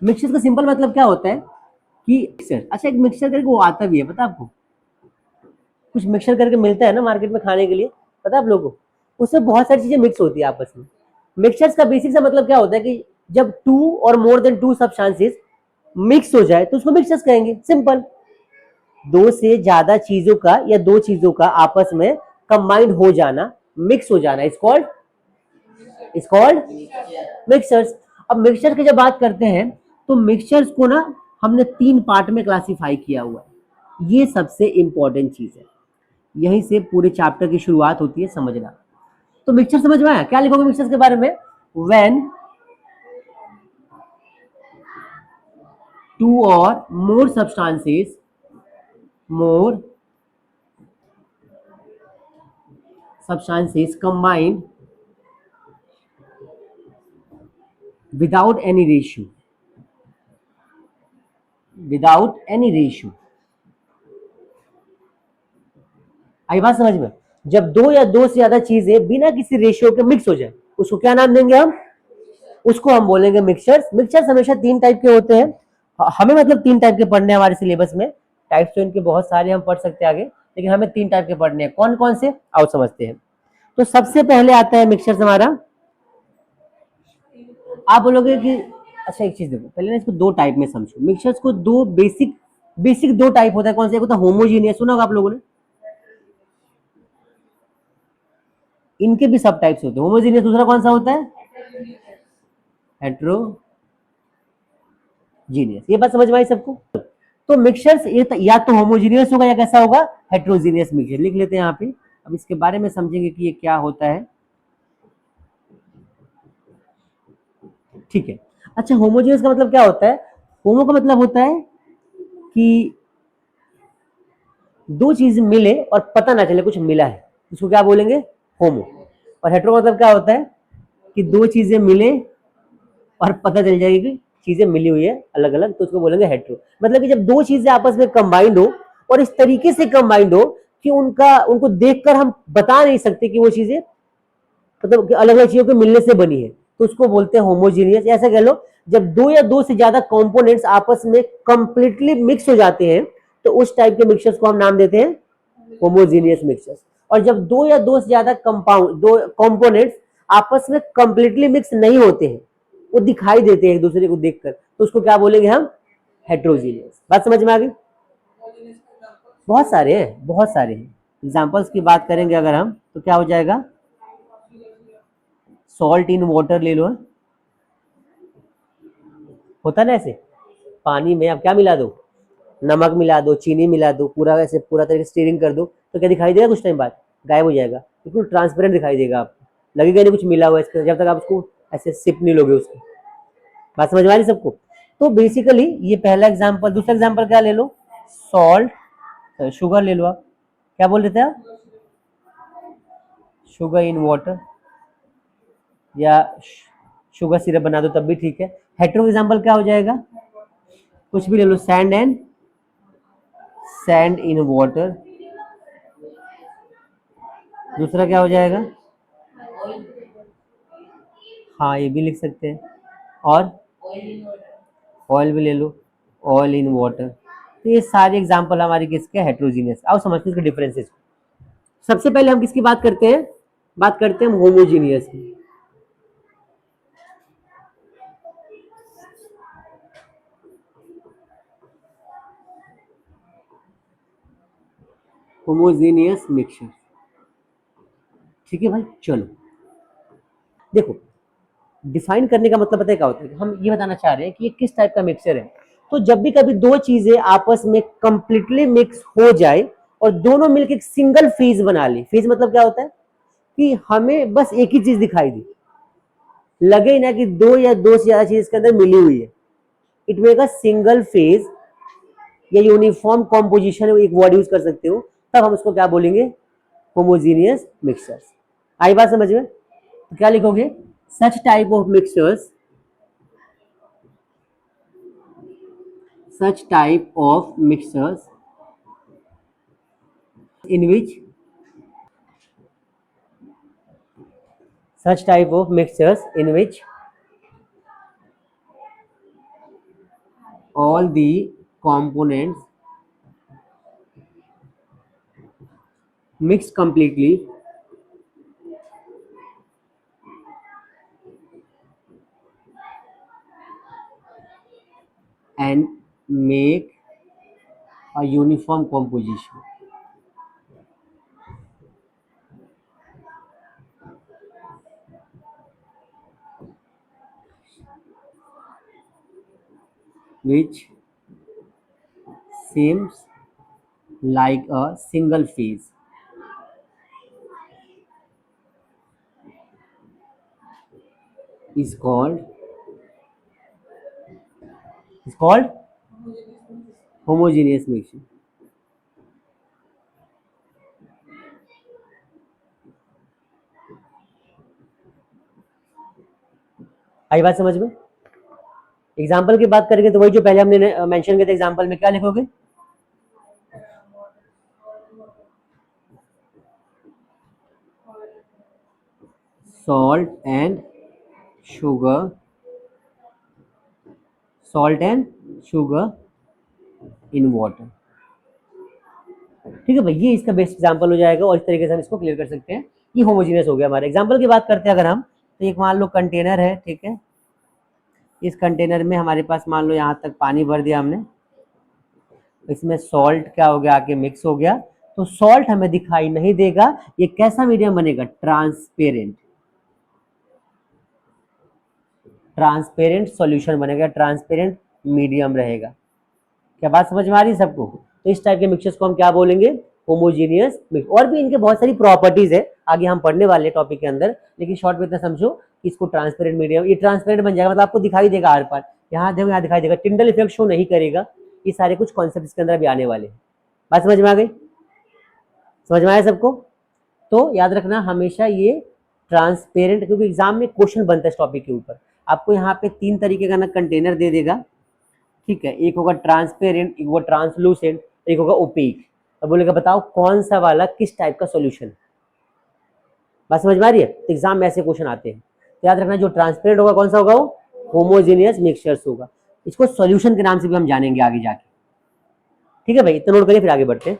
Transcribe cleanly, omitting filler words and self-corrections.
Mixture का simple मतलब क्या होता है कि मिक्सचर, अच्छा एक मिक्सचर करके वो आता भी है, पता है आपको? कुछ मिक्सचर करके मिलता है ना मार्केट में खाने के लिए, पता है आप लोगों को? उसमें बहुत सारी चीजें मिक्स होती है आपस में। मिक्सचर्स का बेसिक सा मतलब क्या होता है कि जब टू और more than to substances mix हो जाए तो उसको मिक्सचर्स कहेंगे, सिंपल। दो से ज्यादा चीजों का या दो चीजों का आपस में कंबाइंड हो जाना, मिक्स हो जाना, इज कॉल्ड मिक्सचर्स। अब मिक्सचर की जब बात करते हैं तो मिक्सचर्स को ना हमने तीन पार्ट में क्लासिफाई किया हुआ है। ये सबसे इंपॉर्टेंट चीज है, यहीं से पूरे चैप्टर की शुरुआत होती है समझना। तो मिक्सचर समझ में आया? क्या लिखोगे मिक्सचर के बारे में? व्हेन टू और मोर substances combine without any ratio, without any ratio। आई बात समझ में? जब दो या दो से ज्यादा चीजें बिना किसी रेशियो के मिक्स हो जाए उसको क्या नाम देंगे हम? उसको हम बोलेंगे मिक्सचर्स। मिक्सचर्स हमेशा तीन टाइप के होते हैं, हमें मतलब तीन टाइप के पढ़ने हैं हमारे सिलेबस में। टाइप्स तो इनके बहुत सारे हम पढ़ सकते हैं आगे, लेकिन हमें तीन टाइप के पढ़ने हैं। कौन कौन से, आओ समझते हैं। तो सबसे पहले आता है मिक्सचर्स हमारा, आप बोलोगे कि अच्छा एक चीज देखो, पहले ना इसको दो टाइप में समझो। मिक्सचर्स को दो बेसिक बेसिक दो टाइप होता है। कौन सा? एक होता है होमोजीनियस, सुना होगा आप लोगों ने, इनके भी सब टाइप्स होते हैं। होमोजीनियस, दूसरा कौन सा होता है? हेट्रोजीनियस। ये बात समझ में आई सबको? तो मिक्सचर्स या तो होमोजीनियस होगा या कैसा होगा? Heterogeneous mixture. लिख लेते हैं यहाँ पे, अब इसके बारे में समझेंगे कि ये क्या होता है। ठीक है, अच्छा होमोजीनियस का मतलब क्या होता है? होमो का मतलब होता है कि दो चीज मिले और पता ना चले कुछ मिला है, इसको क्या बोलेंगे? होमो। और हेट्रो मतलब क्या होता है कि दो चीजें मिले और पता चल जाएगी कि चीजें मिली हुई है अलग अलग, तो उसको बोलेंगे हेट्रो। मतलब कि जब दो चीजें आपस में कंबाइंड हो और इस तरीके से कंबाइंड हो कि उनको देखकर हम बता नहीं सकते कि वो चीजें मतलब अलग अलग चीजों के मिलने से बनी है, तो उसको बोलते हैं होमोजीनियस। ऐसा कह लो, जब दो या दो से ज्यादा कंपोनेंट्स आपस में कंप्लीटली मिक्स हो जाते हैं तो उस टाइप के मिक्सचर्स को हम नाम देते हैं होमोजीनियस मिक्सचर्स। और जब दो या दो से ज्यादा कंपाउंड दो कंपोनेंट्स आपस में कंप्लीटली मिक्स नहीं होते हैं, वो दिखाई देते हैं एक दूसरे को देखकर, तो उसको क्या बोलेंगे हम? हेट्रोजीनियस। बात समझ में आ गई? बहुत सारे हैं, बहुत सारे हैं। एग्जांपल्स की बात करेंगे अगर हम तो क्या हो जाएगा? सॉल्ट इन वाटर ले लो, होता ना ऐसे, पानी में आप क्या मिला दो? नमक मिला दो, चीनी मिला दो, पूरा ऐसे पूरा तरीके से स्टीरिंग कर दो, तो क्या दिखाई देगा? कुछ टाइम बाद गायब हो जाएगा, बिल्कुल ट्रांसपेरेंट दिखाई देगा आपको, लगेगा नहीं कुछ मिला हुआ है इसके, जब तक आप उसको ऐसे सिप नहीं लोगे उसको। बात समझ में आ रही सबको? तो बेसिकली ये पहला एग्जाम्पल। दूसरा एग्जाम्पल क्या ले लो? सॉल्ट, शुगर ले लो आप। क्या बोल रहे थे आप? शुगर इन वाटर, या शुगर सिरप बना दो तब भी ठीक है। हेट्रो एग्जाम्पल क्या हो जाएगा? कुछ भी ले लो, सैंड इन वाटर। दूसरा क्या हो जाएगा? हाँ ये भी लिख सकते हैं। और ऑयल भी ले लो, ऑयल इन वाटर। तो ये सारे एग्जांपल हमारे किसके? हेट्रोजीनियस। आओ समझते हैं इसके डिफरेंसेस को। सबसे पहले हम किसकी बात करते हैं? बात करते हैं होमोजीनियस की। होमोजीनियस मिक्सचर, ठीक है भाई। चलो देखो, डिफाइन करने का मतलब पता है क्या होता है? हम ये बताना चाह रहे हैं कि ये किस टाइप का मिक्सचर है। तो जब भी कभी दो चीजें आपस में कंप्लीटली मिक्स हो जाए और दोनों मिलकर एक सिंगल फेज बना ले, फेज मतलब क्या होता है कि हमें बस एक ही चीज दिखाई दी, लगे ना कि दो या दो से ज्यादा चीज इसके अंदर मिली हुई है, it make a single phase या यूनिफॉर्म कॉम्पोजिशन, एक वर्ड यूज कर सकते हो, तब हम उसको क्या बोलेंगे? Homogeneous mixtures. आई बात समझ में? तो क्या लिखोगे? Such type of mixtures, such type of mixtures in which such type of mixtures in which all the components mixed completely and make a uniform composition. Which seems like a single phase is called is called homogeneous mixture. आई बात समझ में? Example की बात करेंगे तो वही जो पहले हमने मेंशन किया था एग्जाम्पल में, क्या लिखोगे? salt and sugar salt and sugar in water. ठीक है भाई, ये इसका बेस्ट एग्जांपल हो जाएगा और इस तरीके से हम इसको क्लियर कर सकते हैं कि होमोजीनियस हो गया हमारा। एग्जांपल की बात करते हैं अगर हम, तो एक मान लो कंटेनर है, ठीक है, इस कंटेनर में हमारे पास मान लो यहाँ तक पानी भर दिया हमने, इसमें सॉल्ट क्या हो गया, आके मिक्स हो गया, तो सॉल्ट हमें दिखाई नहीं देगा। ये कैसा मीडियम बनेगा? ट्रांसपेरेंट, ट्रांसपेरेंट सॉल्यूशन बनेगा, ट्रांसपेरेंट मीडियम रहेगा। क्या बात समझ में आ रही है सबको? तो इस टाइप के मिक्सचर्स को हम क्या बोलेंगे? Homogeneous mix. और भी इनके बहुत सारी प्रॉपर्टीज है, आगे हम पढ़ने वाले टॉपिक के अंदर, लेकिन शॉर्ट में इतना समझो कि इसको ट्रांसपेरेंट मीडियम, ये ट्रांसपेरेंट बन जाएगा मतलब आपको दिखाई देगा आर पार, यहाँ देखो यहाँ दिखाई देगा, टिंडल इफेक्ट शो नहीं करेगा। ये सारे कुछ कॉन्सेप्ट इसके अंदर भी आने वाले हैं। बात समझ में आ गई? समझ में आया सबको? तो याद रखना हमेशा ये ट्रांसपेरेंट, क्योंकि एग्जाम में क्वेश्चन बनता है इस टॉपिक के ऊपर। आपको यहाँ पे 3 तरीके का ना कंटेनर दे देगा, ठीक है, एक होगा ट्रांसपेरेंट, एक होगा ट्रांसलूसेंट, एक होगा ओपेक। अब बोलेगा बताओ कौन सा वाला किस टाइप का सॉल्यूशन। बात समझ में आ रही है? तो एग्जाम में ऐसे क्वेश्चन आते हैं, तो याद रखना जो ट्रांसपेरेंट होगा कौन सा होगा? वो होमोजेनियस मिक्सचर्स होगा। इसको सॉल्यूशन के नाम से भी हम जानेंगे आगे जाके। ठीक है भाई, इतना नोट करिए, फिर आगे बढ़ते हैं।